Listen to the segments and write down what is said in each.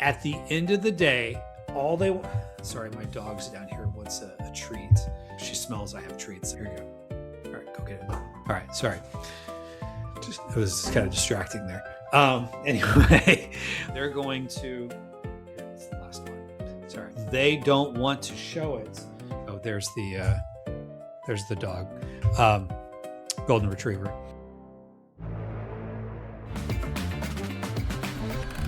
At the end of the day, sorry, my dog's down here wants a treat. She smells I have treats. Here you go. All right, go get it. All right, sorry. It was kind of distracting there. Anyway, they're going to, here, that's the last one. Sorry. They don't want to show it. Oh, there's the dog, golden retriever.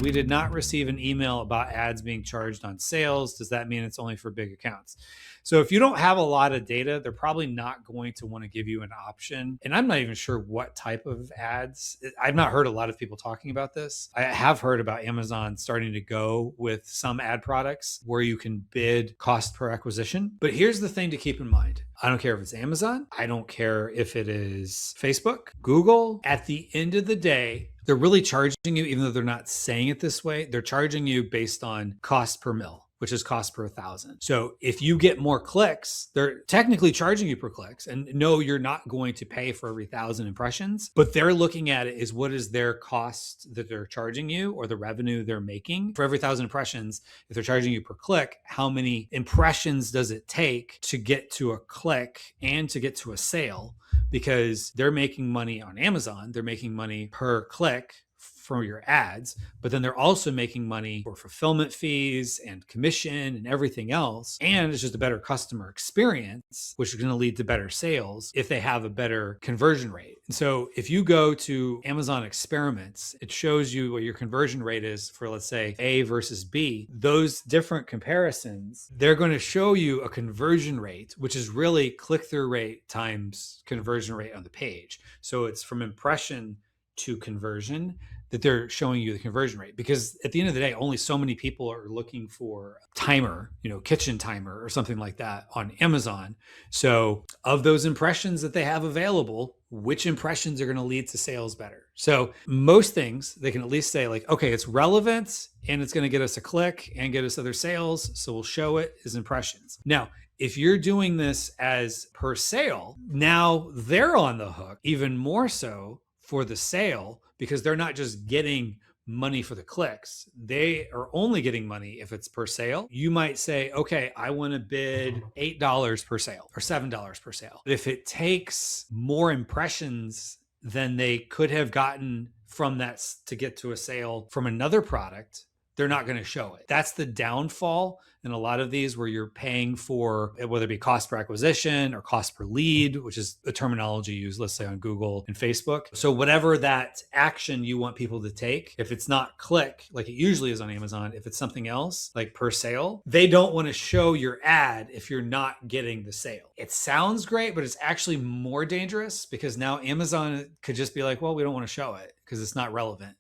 We did not receive an email about ads being charged on sales. Does that mean it's only for big accounts? So if you don't have a lot of data, they're probably not going to want to give you an option. And I'm not even sure what type of ads. I've not heard a lot of people talking about this. I have heard about Amazon starting to go with some ad products where you can bid cost per acquisition. But here's the thing to keep in mind. I don't care if it's Amazon. I don't care if it is Facebook, Google. At the end of the day, they're really charging you, even though they're not saying it this way, they're charging you based on cost per mil, which is cost per 1,000. So if you get more clicks, they're technically charging you per clicks. And no, you're not going to pay for every 1,000 impressions, but they're looking at it as what is their cost that they're charging you or the revenue they're making for every 1,000 impressions. If they're charging you per click, how many impressions does it take to get to a click and to get to a sale? Because they're making money on Amazon, they're making money per click for your ads, but then they're also making money for fulfillment fees and commission and everything else. And it's just a better customer experience, which is going to lead to better sales if they have a better conversion rate. And so if you go to Amazon Experiments, it shows you what your conversion rate is for, let's say, A versus B. Those different comparisons, they're going to show you a conversion rate, which is really click-through rate times conversion rate on the page. So it's from impression to conversion that they're showing you the conversion rate, because at the end of the day, only so many people are looking for a timer, kitchen timer or something like that on Amazon. So of those impressions that they have available, which impressions are going to lead to sales better? So most things they can at least say like, okay, it's relevant and it's going to get us a click and get us other sales. So we'll show it as impressions. Now, if you're doing this as per sale, now they're on the hook even more so for the sale, because they're not just getting money for the clicks. They are only getting money if it's per sale. You might say, okay, I want to bid $8 per sale or $7 per sale. But if it takes more impressions than they could have gotten from that to get to a sale from another product, they're not going to show it. That's the downfall in a lot of these where you're paying for, whether it be cost per acquisition or cost per lead, which is the terminology used, let's say on Google and Facebook. So whatever that action you want people to take, if it's not click, like it usually is on Amazon, if it's something else like per sale, they don't want to show your ad if you're not getting the sale. It sounds great, but it's actually more dangerous because now Amazon could just be like, well, we don't want to show it because it's not relevant,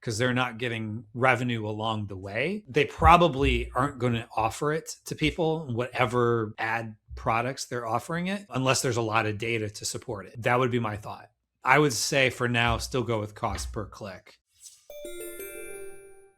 because they're not getting revenue along the way. They probably aren't going to offer it to people, whatever ad products they're offering it, unless there's a lot of data to support it. That would be my thought. I would say for now, still go with cost per click.